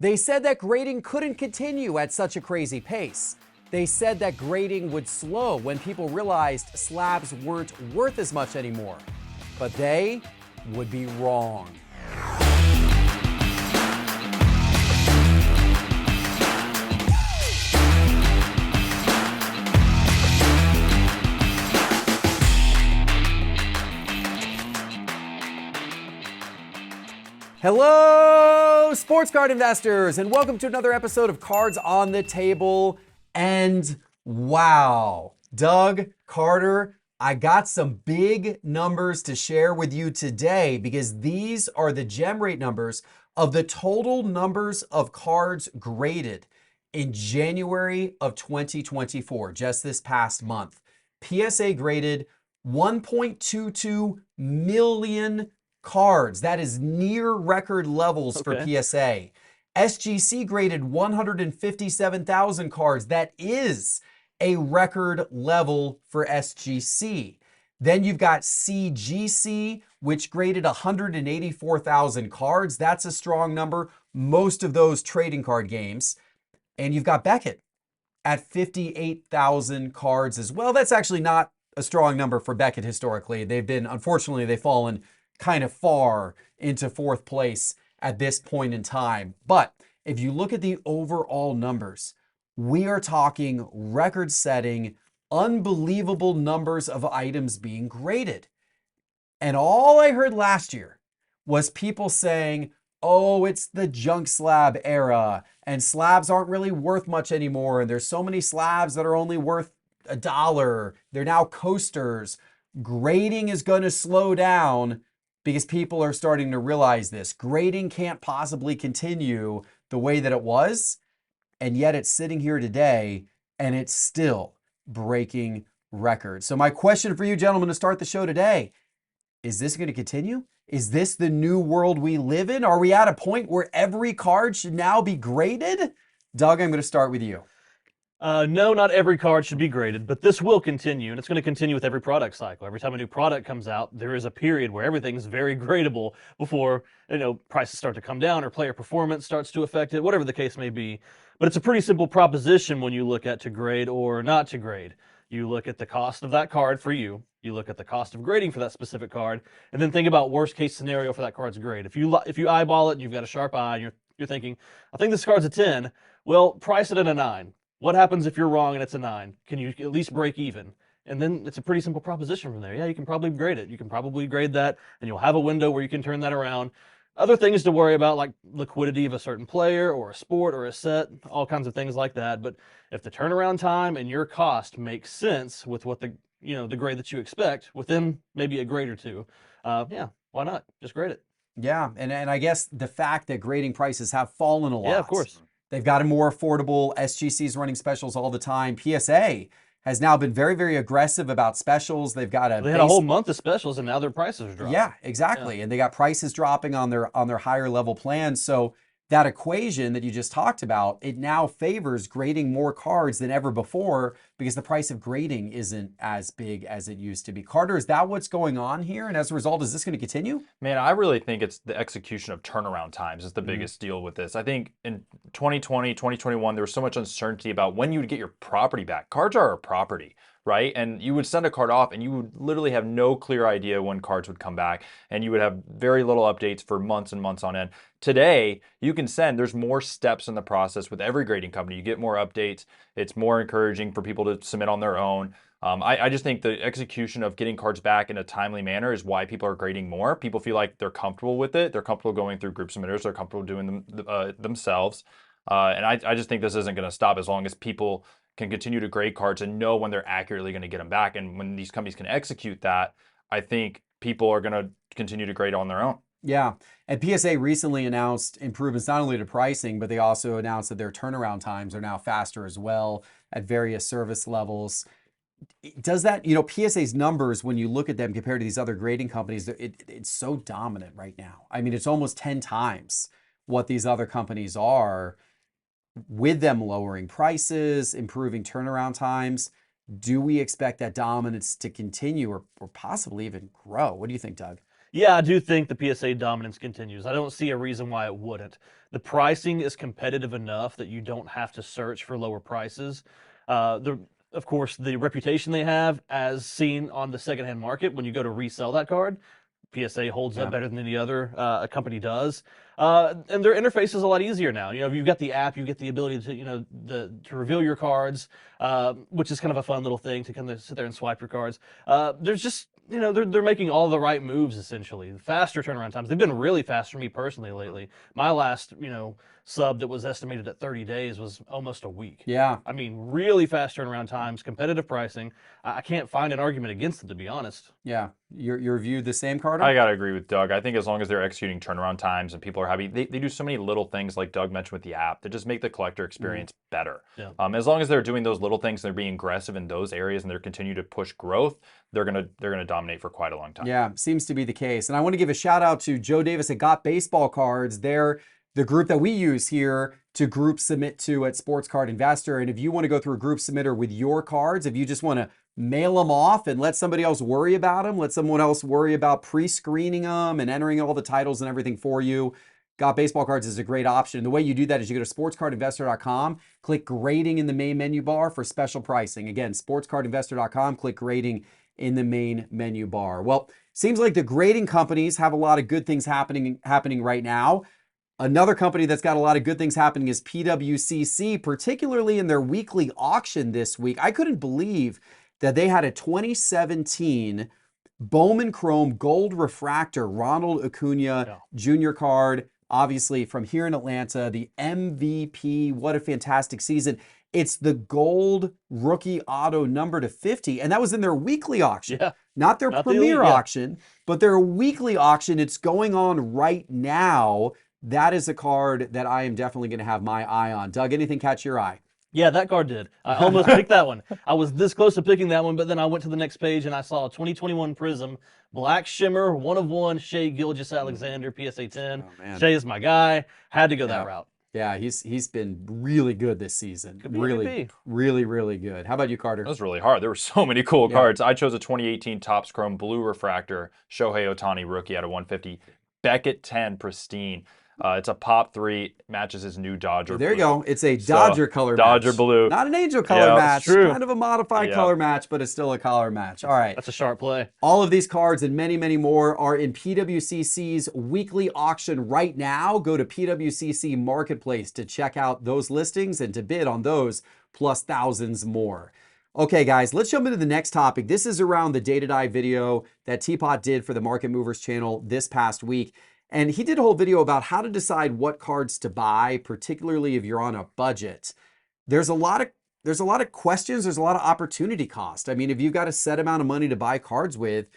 They said that grading couldn't continue at such a crazy pace. They said that grading would slow when people realized slabs weren't worth as much anymore. But they would be wrong. Hello, sports card investors, and welcome to another episode of Cards on the Table. And wow, Doug, Carter, I got some big numbers to share with you today because these are the gem rate numbers of the total numbers of cards graded in January of 2024, just this past month. PSA graded 1.22 million cards. That is near record levels for PSA. SGC graded 157,000 cards. That is a record level for SGC. Then you've got CGC, which graded 184,000 cards. That's a strong number. Most of those trading card games. And you've got Beckett at 58,000 cards as well. That's actually not a strong number for Beckett historically. Unfortunately, they've fallen kind of far into fourth place at this point in time. But if you look at the overall numbers, we are talking record-setting, unbelievable numbers of items being graded. And all I heard last year was people saying, oh, it's the junk slab era, and slabs aren't really worth much anymore, and there's so many slabs that are only worth $1. They're now coasters. Grading is going to slow down because people are starting to realize this. Grading can't possibly continue the way that it was, and yet it's sitting here today, and it's still breaking records. So my question for you gentlemen to start the show today, is this going to continue? Is this the new world we live in? Are we at a point where every card should now be graded? Doug, I'm going to start with you. No, not every card should be graded, but this will continue, and it's going to continue with every product cycle. Every time a new product comes out, there is a period where everything is very gradable before, prices start to come down or player performance starts to affect it, whatever the case may be. But it's a pretty simple proposition when you look at to grade or not to grade. You look at the cost of that card for you. You look at the cost of grading for that specific card, and then think about worst case scenario for that card's grade. If you eyeball it and you've got a sharp eye, and you're thinking, I think this card's a 10. Well, price it at a 9. What happens if you're wrong and it's a 9? Can you at least break even? And then it's a pretty simple proposition from there. Yeah, you can probably grade it. You can probably grade that, and you'll have a window where you can turn that around. Other things to worry about, like liquidity of a certain player or a sport or a set, all kinds of things like that. But if the turnaround time and your cost makes sense with what the grade that you expect within maybe a grade or two, yeah, why not? Just grade it. Yeah, and I guess the fact that grading prices have fallen a lot. Yeah, of course. They've got a more affordable. SGC's running specials all the time. PSA has now been very, very aggressive about specials. They had a whole month of specials, and now their prices are dropping. Yeah, exactly. Yeah. And they got prices dropping on their higher level plans. So that equation that you just talked about, it now favors grading more cards than ever before because the price of grading isn't as big as it used to be. Carter, is that what's going on here? And as a result, is this going to continue? Man, I really think it's the execution of turnaround times is the biggest deal with this. I think in 2020, 2021, there was so much uncertainty about when you would get your property back. Cards are a property, right? And you would send a card off and you would literally have no clear idea when cards would come back, and you would have very little updates for months and months on end. Today, you can there's more steps in the process with every grading company. You get more updates. It's more encouraging for people to submit on their own. I just think the execution of getting cards back in a timely manner is why people are grading more. People feel like they're comfortable with it. They're comfortable going through group submitters. They're comfortable doing them themselves. And I just think this isn't going to stop as long as people can continue to grade cards and know when they're accurately going to get them back. And when these companies can execute that, I think people are going to continue to grade on their own. Yeah. And PSA recently announced improvements not only to pricing, but they also announced that their turnaround times are now faster as well at various service levels. Does that, PSA's numbers, when you look at them compared to these other grading companies, it's so dominant right now. I mean, it's almost 10 times what these other companies are, with them lowering prices, improving turnaround times. Do we expect that dominance to continue or possibly even grow? What do you think, Doug? Yeah, I do think the PSA dominance continues. I don't see a reason why it wouldn't. The pricing is competitive enough that you don't have to search for lower prices. Of course, the reputation they have, as seen on the secondhand market, when you go to resell that card, PSA holds up Yeah. better than any other a company does. And their interface is a lot easier now. You know, if you've got the app, you get the ability to, to reveal your cards, which is kind of a fun little thing to kind of sit there and swipe your cards. There's just, they're making all the right moves essentially. Faster turnaround times. They've been really fast for me personally lately. My last, sub that was estimated at 30 days was almost a week. Yeah. I mean, really fast turnaround times, competitive pricing. I can't find an argument against it, to be honest. Yeah. Your view the same, Carter? I gotta agree with Doug. I think as long as they're executing turnaround times and people are happy, they do so many little things like Doug mentioned with the app that just make the collector experience better. Yeah. As long as they're doing those little things, they're being aggressive in those areas, and they're continue to push growth, they're gonna dominate for quite a long time. Yeah, seems to be the case. And I want to give a shout out to Joe Davis at Got Baseball Cards. They're the group that we use here to group submit to at Sports Card Investor. And if you want to go through a group submitter with your cards, if you just want to mail them off and let somebody else worry about them, let someone else worry about pre-screening them and entering all the titles and everything for you, Got Baseball Cards is a great option. The way you do that is you go to sportscardinvestor.com, click grading in the main menu bar for special pricing. Again, sportscardinvestor.com, click grading in the main menu bar. Well, seems like the grading companies have a lot of good things happening right now. Another company that's got a lot of good things happening is PWCC, particularly in their weekly auction this week. I couldn't believe that they had a 2017 Bowman Chrome Gold Refractor Ronald Acuna Jr. card, obviously from here in Atlanta, the MVP. What a fantastic season. It's the gold rookie auto number to 50, and that was in their weekly auction. Yeah. Not their Not the premier elite, auction, but their weekly auction. It's going on right now. That is a card that I am definitely going to have my eye on. Doug, anything catch your eye? Yeah, that card did. I almost picked that one. I was this close to picking that one, but then I went to the next page and I saw a 2021 Prism, Black Shimmer, 1 of 1, Shea Gilgeous-Alexander, PSA 10. Oh, man. Shea is my guy. Had to go that route. Yeah, he's been really good this season. Could be Really, MVP. really good. How about you, Carter? That was really hard. There were so many cool cards. I chose a 2018 Topps Chrome Blue Refractor, Shohei Ohtani rookie out of 150, Beckett 10 pristine. It's a pop 3, matches his new Dodger There you blue. go. It's a Dodger color match. Dodger blue. Not an Angel color Yeah, match. it's true. Kind of a modified color match, but it's still a color match. All right. That's a sharp play. All of these cards and many, many more are in PWCC's weekly auction right now. Go to PWCC Marketplace to check out those listings and to bid on those plus thousands more. Okay, guys, let's jump into the next topic. This is around the Data Dive video that Teapot did for the Market Movers channel this past week. And he did a whole video about how to decide what cards to buy, particularly if you're on a budget. There's a lot of questions, there's a lot of opportunity cost. I mean, if you've got a set amount of money to buy cards with,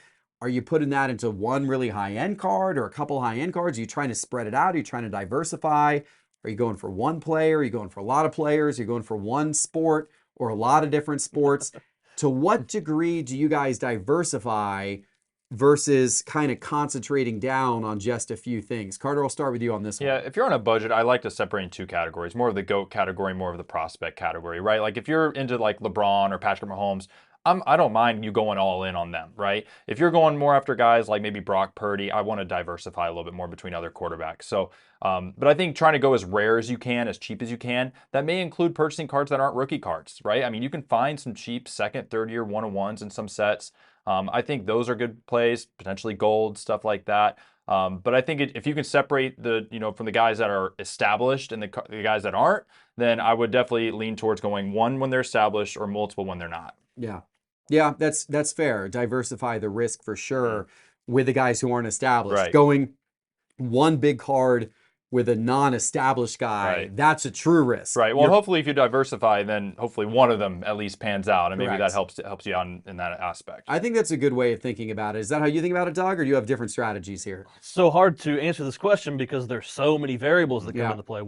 are you putting that into one really high-end card or a couple high-end cards? Are you trying to spread it out? Are you trying to diversify? Are you going for one player? Are you going for a lot of players? Are you going for one sport or a lot of different sports? To what degree do you guys diversify versus kind of concentrating down on just a few things? Carter, I'll start with you on this one. Yeah, if you're on a budget, I like to separate in 2 categories. More of the GOAT category, more of the prospect category, right? Like if you're into like LeBron or Patrick Mahomes, I don't mind you going all in on them, right? If you're going more after guys like maybe Brock Purdy, I want to diversify a little bit more between other quarterbacks. So, but I think trying to go as rare as you can, as cheap as you can, that may include purchasing cards that aren't rookie cards, right? I mean, you can find some cheap second, third year 1-on-1s in some sets. I think those are good plays, potentially gold, stuff like that. But I think if you can separate from the guys that are established and the guys that aren't, then I would definitely lean towards going one when they're established or multiple when they're not. Yeah, that's fair. Diversify the risk for sure with the guys who aren't established. Right. Going one big card with a non-established guy, that's a true risk. Right. Well, hopefully if you diversify, then hopefully one of them at least pans out, and maybe Correct. that helps you out in that aspect. I think that's a good way of thinking about it. Is that how you think about it, Doug, or do you have different strategies here? So hard to answer this question because there's so many variables that come into play.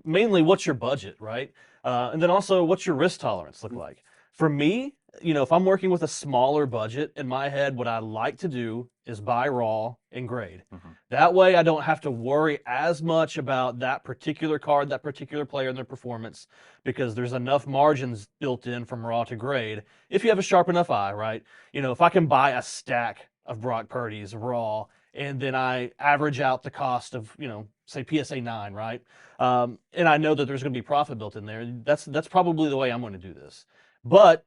Mainly, what's your budget, right? And then also, what's your risk tolerance look like? For me, if I'm working with a smaller budget, in my head, what I like to do is buy raw and grade. That way, I don't have to worry as much about that particular card, that particular player, and their performance, because there's enough margins built in from raw to grade. If you have a sharp enough eye, right? If I can buy a stack of Brock Purdy's raw, and then I average out the cost of, say PSA 9, right? And I know that there's going to be profit built in there. That's probably the way I'm going to do this. But,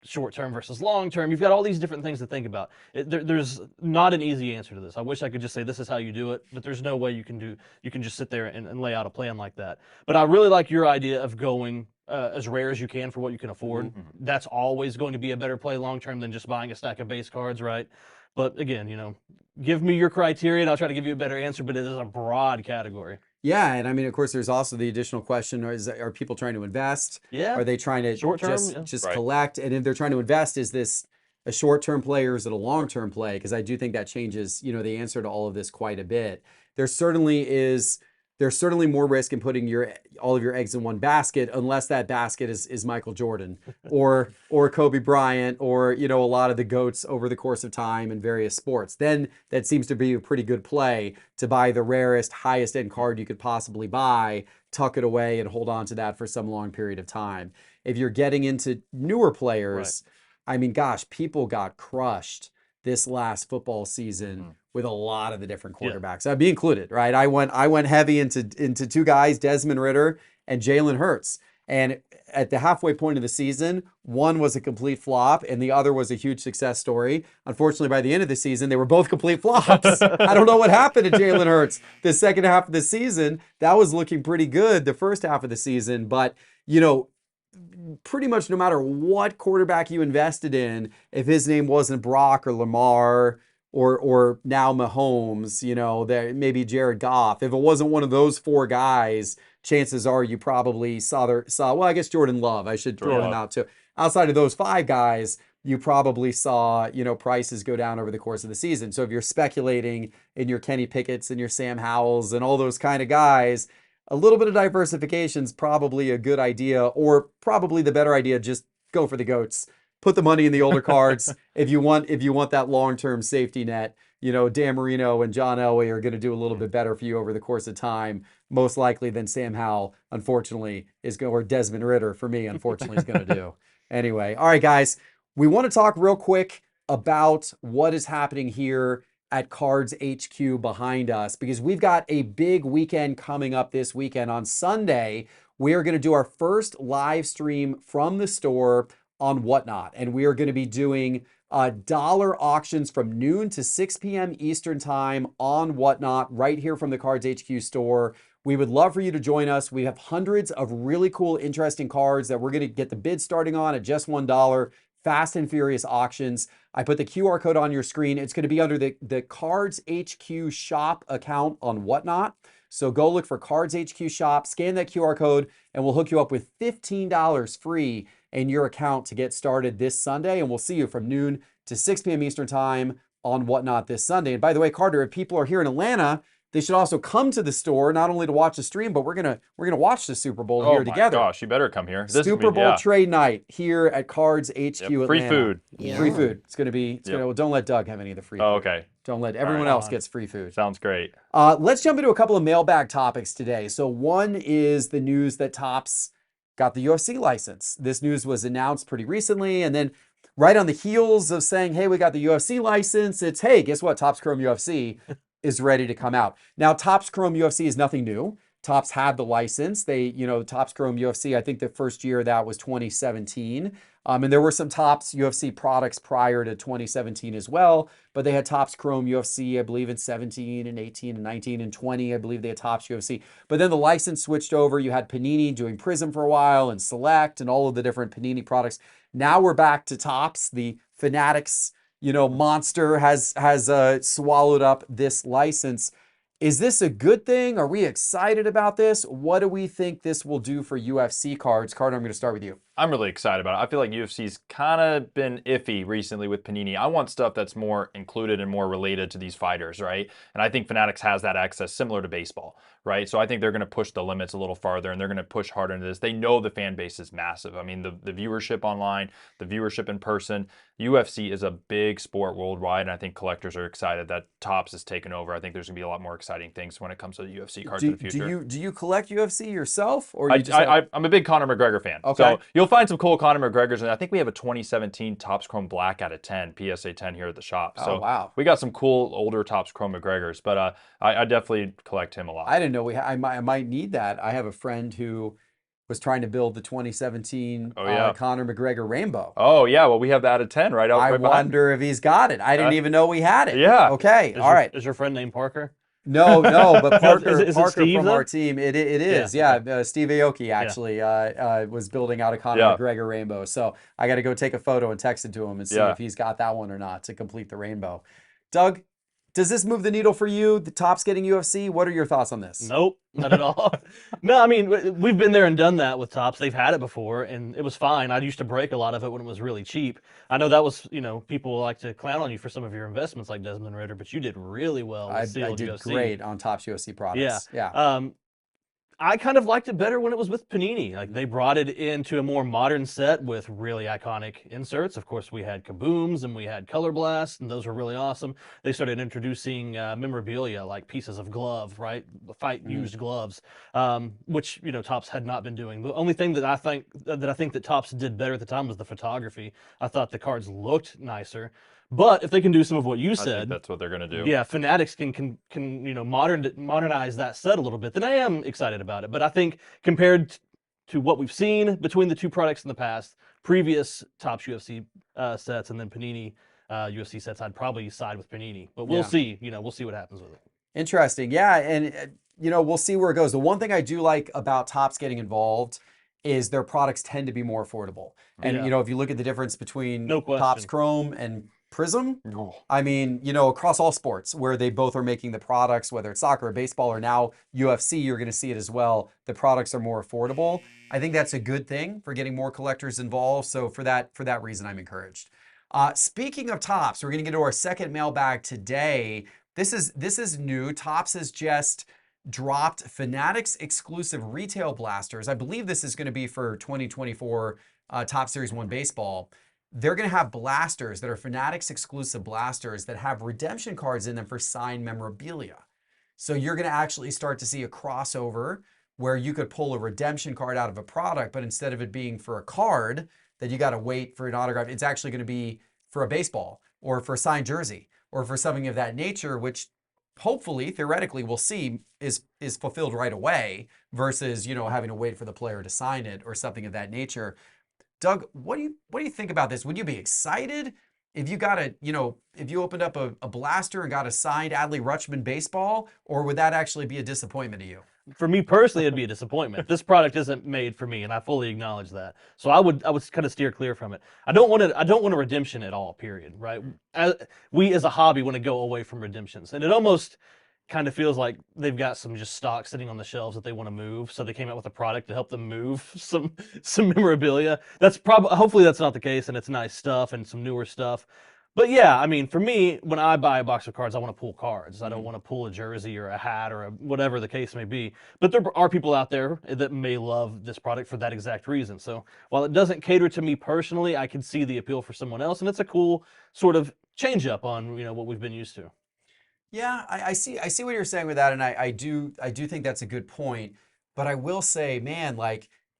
short term versus long term, you've got all these different things to think about. There's not an easy answer to this. I wish I could just say this is how you do it, but there's no way you can just sit there and lay out a plan like that. But I really like your idea of going as rare as you can for what you can afford. Mm-hmm. That's always going to be a better play long term than just buying a stack of base cards, right? But again, give me your criteria and I'll try to give you a better answer, but it is a broad category. Yeah, and I mean, of course, there's also the additional question: are people trying to invest? Yeah. Are they trying to Short term, just Right. collect? And if they're trying to invest, is this a short-term play or is it a long-term play? Because I do think that changes, the answer to all of this quite a bit. There's certainly more risk in putting all of your eggs in one basket, unless that basket is Michael Jordan or Kobe Bryant or a lot of the GOATs over the course of time in various sports. Then that seems to be a pretty good play to buy the rarest, highest end card you could possibly buy, tuck it away, and hold on to that for some long period of time. If you're getting into newer players, I mean, gosh, people got crushed this last football season with a lot of the different quarterbacks. I'd be included, right? I went heavy into two guys, Desmond Ridder and Jalen Hurts. And at the halfway point of the season, one was a complete flop and the other was a huge success story. Unfortunately, by the end of the season, they were both complete flops. I don't know what happened to Jalen Hurts the second half of the season. That was looking pretty good the first half of the season, but pretty much no matter what quarterback you invested in, if his name wasn't Brock or Lamar or now Mahomes, there maybe Jared Goff, if it wasn't one of those four guys, chances are you probably saw well, I guess Jordan Love, I should throw him out too. Outside of those five guys, you probably saw, prices go down over the course of the season. So if you're speculating in your Kenny Pickett's and your Sam Howells and all those kind of guys, a little bit of diversification is probably a good idea, or probably the better idea. Just go for the GOATs. Put the money in the older cards. If you want that long-term safety net, Dan Marino and John Elway are going to do a little bit better for you over the course of time, most likely than Sam Howell, unfortunately, or Desmond Ridder for me, unfortunately, is going to do. Anyway, all right, guys, we want to talk real quick about what is happening here at Cards HQ behind us, because we've got a big weekend coming up this weekend. On Sunday, we are going to do our first live stream from the store on Whatnot, and we are going to be doing dollar auctions from noon to 6 p.m. Eastern time on Whatnot, right here from the Cards HQ store. We would love for you to join us. We have hundreds of really cool, interesting cards that we're going to get the bid starting on at just $1. Fast and furious auctions. I put the QR code on your screen. It's going to be under the Cards HQ shop account on Whatnot. So go look for Cards HQ shop, scan that QR code, and we'll hook you up with $15 free in your account to get started this Sunday. And we'll see you from noon to 6 p.m. Eastern time on Whatnot this Sunday. And by the way, Carter, if people are here in Atlanta, they should also come to the store, not only to watch the stream, but we're gonna watch the Super Bowl here together. Oh my gosh, you better come here. Super Bowl trade night here at Cards HQ Atlanta. Free food. Yeah. Free food. It's gonna be. Well, don't let Doug have any of the free food. Oh, okay. Don't let everyone else gets free food. Sounds great. Let's jump into a couple of mailbag topics today. So one is the news that Topps got the UFC license. This news was announced pretty recently, and then right on the heels of saying, "Hey, we got the UFC license," it's, "Hey, guess what? Topps Chrome UFC is ready to come out." Now, Topps Chrome UFC is nothing new. Topps had the license. They, Topps Chrome UFC, I think the first year of that was 2017. And there were some Topps UFC products prior to 2017 as well, but they had Topps Chrome UFC, I believe, in 17 and 18 and 19 and 20. I believe they had Topps UFC. But then the license switched over. You had Panini doing Prism for a while and Select and all of the different Panini products. Now we're back to Topps. The Fanatics monster has swallowed up this license. Is this a good thing? Are we excited about this? What do we think this will do for UFC cards? Carter, I'm going to start with you. I'm really excited about it. I feel like UFC's kind of been iffy recently with Panini. I want stuff that's more included and more related to these fighters, right? And I think Fanatics has that access similar to baseball, right? So I think they're going to push the limits a little farther and they're going to push harder into this. They know the fan base is massive. I mean, the viewership online, the viewership in person. UFC is a big sport worldwide, and I think collectors are excited that Topps is taken over. I think there's going to be a lot more exciting things when it comes to the UFC cards in the future. Do you collect UFC yourself, or I'm a big Conor McGregor fan. Okay. So You'll find some cool Conor McGregor's, and I think we have a 2017 Topps Chrome Black out of 10, PSA 10 here at the shop. Oh, So wow. we got some cool older Topps Chrome McGregor's, but I definitely collect him a lot. I didn't know I might need that. I have a friend who was trying to build the 2017 Oh, yeah. Conor McGregor Rainbow. Oh, yeah. Well, we have that out of 10 right I behind. wonder if he's got it. I didn't even know we had it. Yeah. Okay. All right. Is your friend named Parker? No, but Parker, Is it Parker Steve, from though? our team, it is. Yeah, Yeah, Steve Aoki actually was building out a Conor Yeah. McGregor rainbow. So I got to go take a photo and text it to him and see Yeah. if he's got that one or not to complete the rainbow. Doug, does this move the needle for you? The Topps getting UFC? What are your thoughts on this? Nope, not at all. No, I mean, we've been there and done that with Topps. They've had it before, and it was fine. I used to break a lot of it when it was really cheap. I know that was, people like to clown on you for some of your investments like Desmond Ritter, but you did really well with I sealed did UFC. great on Topps UFC products. Yeah. I kind of liked it better when it was with Panini. Like they brought it into a more modern set with really iconic inserts. Of course, we had Kabooms and we had Color Blast, and those were really awesome. They started introducing memorabilia like pieces of glove, right? Fight used gloves, which Topps had not been doing. The only thing that I think that Topps did better at the time was the photography. I thought the cards looked nicer. But if they can do some of what you I said, think that's what they're going to do. yeah, Fanatics can modernize that set a little bit, then I am excited about it. But I think compared to what we've seen between the two products in the past, previous Topps UFC sets and then Panini UFC sets, I'd probably side with Panini. But we'll see. We'll see what happens with it. Interesting. Yeah, and we'll see where it goes. The one thing I do like about Topps getting involved is their products tend to be more affordable. And if you look at the difference between No question. Topps Chrome and Prism, I mean, across all sports where they both are making the products, whether it's soccer or baseball or now UFC, you're going to see it as well. The products are more affordable. I think that's a good thing for getting more collectors involved. So for that reason, I'm encouraged. Speaking of Topps, we're going to get to our second mailbag today. This is new. Topps has just dropped Fanatics exclusive retail blasters. I believe this is going to be for 2024 Topps Series 1 baseball. They're going to have blasters that are Fanatics exclusive blasters that have redemption cards in them for signed memorabilia. So you're going to actually start to see a crossover where you could pull a redemption card out of a product, but instead of it being for a card that you got to wait for an autograph, it's actually going to be for a baseball or for a signed jersey or for something of that nature, which hopefully, theoretically, we'll see is fulfilled right away versus, having to wait for the player to sign it or something of that nature. Doug, what do you think about this? Would you be excited if you got if you opened up a blaster and got a signed Adley Rutschman baseball, or would that actually be a disappointment to you? For me personally, it'd be a disappointment. This product isn't made for me, and I fully acknowledge that. So I would kind of steer clear from it. I don't want a redemption at all. Period. Right? We as a hobby want to go away from redemptions, and it almost kind of feels like they've got some just stock sitting on the shelves that they want to move. So they came out with a product to help them move some memorabilia. Hopefully that's not the case, and it's nice stuff and some newer stuff. But yeah, I mean, for me, when I buy a box of cards, I want to pull cards. I don't want to pull a jersey or a hat or whatever the case may be. But there are people out there that may love this product for that exact reason. So while it doesn't cater to me personally, I can see the appeal for someone else, and it's a cool sort of change up on what we've been used to. Yeah, I see what you're saying with that, and I do think that's a good point. But I will say, man,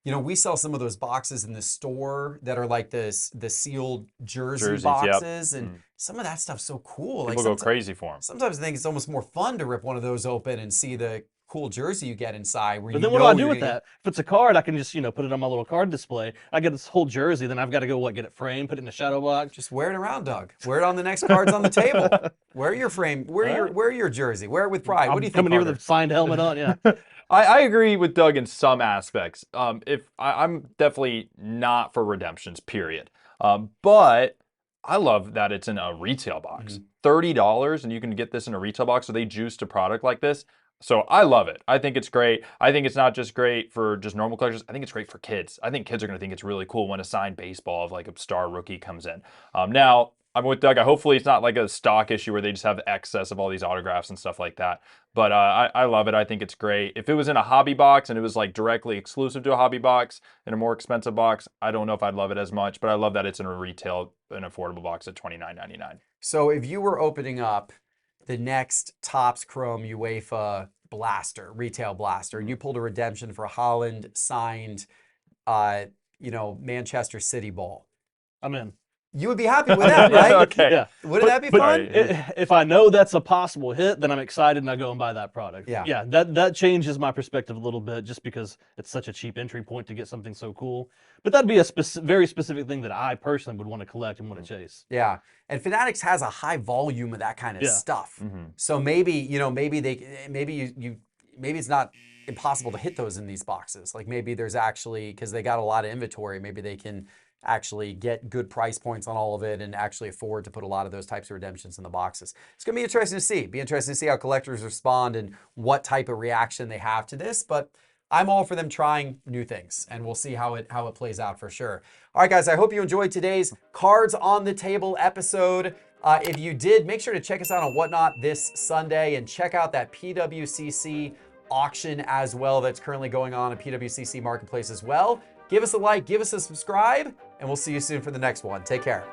we sell some of those boxes in the store that are like the sealed jerseys, boxes, and some of that stuff's so cool. People go crazy for them. Sometimes I think it's almost more fun to rip one of those open and see the cool jersey you get inside. But then what do I do with that? If it's a card, I can just put it on my little card display. I get this whole jersey, then I've got to go get it framed, put it in a shadow box. Just wear it around, Doug. Wear it on the next cards on the table. Wear your frame. Wear your jersey. Wear it with pride. What do you think? Coming here with a signed helmet on, yeah. I agree with Doug in some aspects. I'm definitely not for redemptions, period. But I love that it's in a retail box. $30, and you can get this in a retail box. So they juiced a product like this. So I love it. I think it's great. I think it's not just great for just normal collectors. I think it's great for kids. I think kids are going to think it's really cool when a signed baseball of like a star rookie comes in. Now, I'm with Doug. Hopefully it's not like a stock issue where they just have excess of all these autographs and stuff like that. But I love it. I think it's great. If it was in a hobby box and it was like directly exclusive to a hobby box in a more expensive box, I don't know if I'd love it as much. But I love that it's in a retail, an affordable box at $29.99. So if you were opening up the next Topps Chrome UEFA blaster, retail blaster, and you pulled a redemption for Holland signed, Manchester City ball. I'm in. You would be happy with that, right? Okay. Yeah. Wouldn't that be fun? If I know that's a possible hit, then I'm excited and I go and buy that product. Yeah. Yeah, that changes my perspective a little bit just because it's such a cheap entry point to get something so cool. But that'd be a very specific thing that I personally would want to collect and want to chase. Yeah. And Fanatics has a high volume of that kind of stuff. So maybe it's not impossible to hit those in these boxes. Like maybe there's actually, because they got a lot of inventory, maybe they can actually get good price points on all of it and actually afford to put a lot of those types of redemptions in the boxes. It's going to be interesting to see. Be interesting to see how collectors respond and what type of reaction they have to this. But I'm all for them trying new things, and we'll see how it plays out for sure. All right, guys, I hope you enjoyed today's Cards on the Table episode. If you did, make sure to check us out on Whatnot this Sunday and check out that PWCC auction as well that's currently going on at PWCC Marketplace as well. Give us a like, give us a subscribe, and we'll see you soon for the next one. Take care.